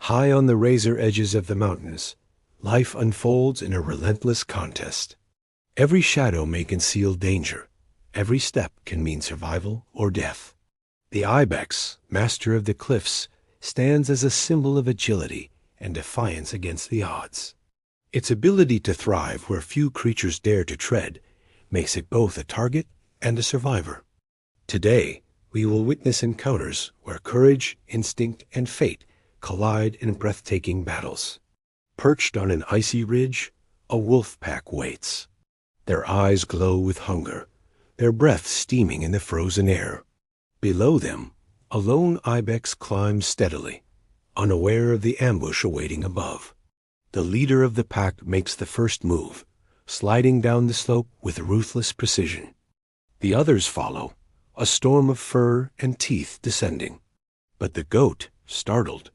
High on the razor edges of the mountains, life unfolds in a relentless contest. Every shadow may conceal danger. Every step can mean survival or death. The ibex, master of the cliffs, stands as a symbol of agility and defiance against the odds. Its ability to thrive where few creatures dare to tread makes it both a target and a survivor. Today, we will witness encounters where courage, instinct, and fate collide in breathtaking battles. Perched on an icy ridge, a wolf pack waits. Their eyes glow with hunger, their breath steaming in the frozen air. Below them, a lone ibex climbs steadily, unaware of the ambush awaiting above. The leader of the pack makes the first move, sliding down the slope with ruthless precision. The others follow, a storm of fur and teeth descending. But the goat, startled,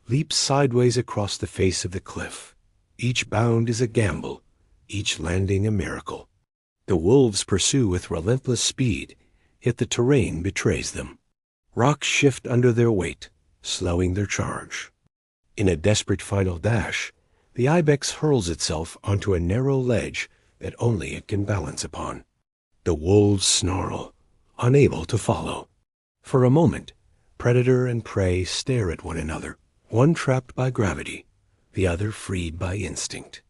leaps sideways across the face of the cliff. Each bound is a gamble, each landing a miracle. The wolves pursue with relentless speed, yet the terrain betrays them. Rocks shift under their weight, slowing their charge. In a desperate final dash, the ibex hurls itself onto a narrow ledge that only it can balance upon. The wolves snarl, unable to follow. For a moment, predator and prey stare at one another, one trapped by gravity, the other freed by instinct.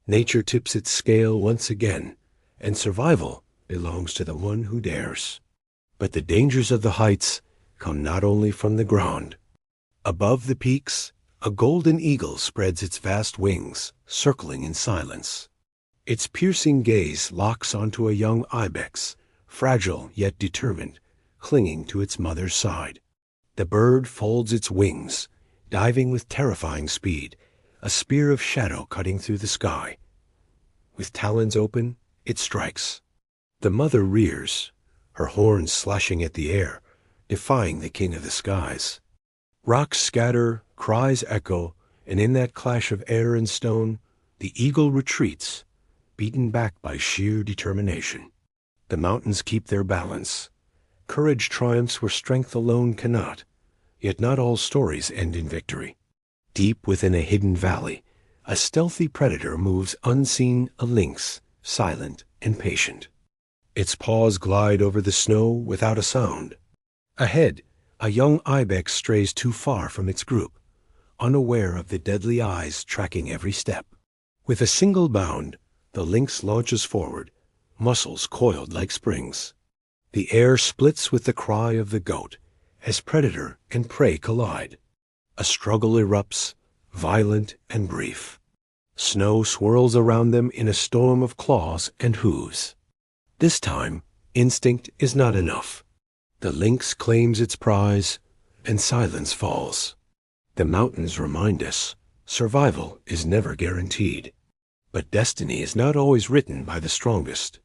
Nature tips its scale once again, and survival belongs to the one who dares. But the dangers of the heights come not only from the ground. Above the peaks, a golden eagle spreads its vast wings, circling in silence. Its piercing gaze locks onto a young ibex, fragile yet determined, clinging to its mother's side. The bird folds its wings, diving with terrifying speed, a spear of shadow cutting through the sky. With talons open, it strikes. The mother rears, her horns slashing at the air, defying the king of the skies. Rocks scatter, cries echo, and in that clash of air and stone, the eagle retreats, beaten back by sheer determination. The mountains keep their balance. Courage triumphs where strength alone cannot, yet not all stories end in victory. Deep within a hidden valley, a stealthy predator moves unseen, a lynx, silent and patient. Its paws glide over the snow without a sound. Ahead, a young ibex strays too far from its group, unaware of the deadly eyes tracking every step. With a single bound, the lynx launches forward, muscles coiled like springs. The air splits with the cry of the goat as predator and prey collide. A struggle erupts, violent and brief. Snow swirls around them in a storm of claws and hooves. This time, instinct is not enough. The lynx claims its prize, and silence falls. The mountains remind us, survival is never guaranteed. But destiny is not always written by the strongest.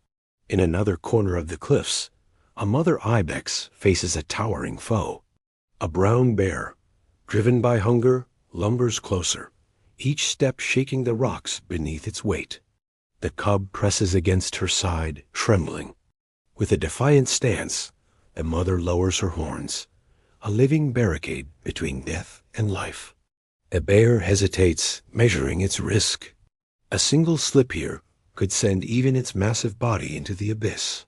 In another corner of the cliffs, a mother ibex faces a towering foe. A brown bear, driven by hunger, lumbers closer, each step shaking the rocks beneath its weight. The cub presses against her side, trembling. With a defiant stance, the mother lowers her horns, a living barricade between death and life. The bear hesitates, measuring its risk. A single slip here could send even its massive body into the abyss.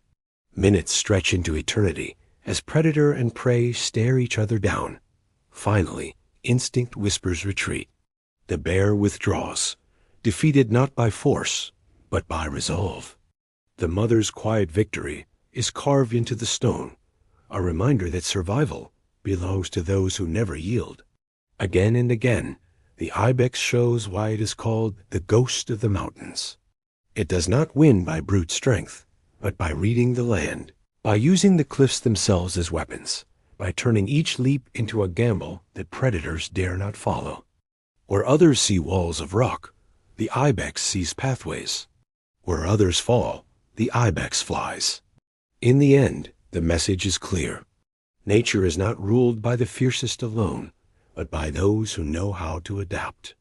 Minutes stretch into eternity as predator and prey stare each other down. Finally, instinct whispers retreat. The bear withdraws, defeated not by force, but by resolve. The mother's quiet victory is carved into the stone, a reminder that survival belongs to those who never yield. Again and again, the ibex shows why it is called the ghost of the mountains. It does not win by brute strength, but by reading the land, by using the cliffs themselves as weapons, by turning each leap into a gamble that predators dare not follow. Where others see walls of rock, the ibex sees pathways. Where others fall, the ibex flies. In the end, the message is clear. Nature is not ruled by the fiercest alone, but by those who know how to adapt.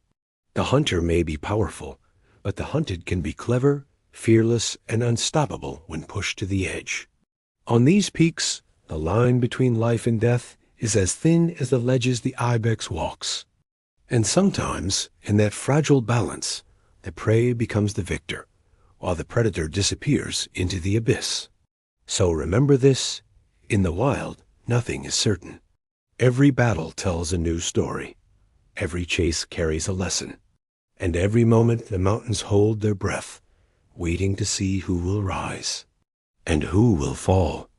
The hunter may be powerful, but the hunted can be clever, fearless, and unstoppable when pushed to the edge. On these peaks, the line between life and death is as thin as the ledges the ibex walks. And sometimes, in that fragile balance, the prey becomes the victor, while the predator disappears into the abyss. So remember this, in the wild, nothing is certain. Every battle tells a new story. Every chase carries a lesson. And every moment the mountains hold their breath, waiting to see who will rise and who will fall.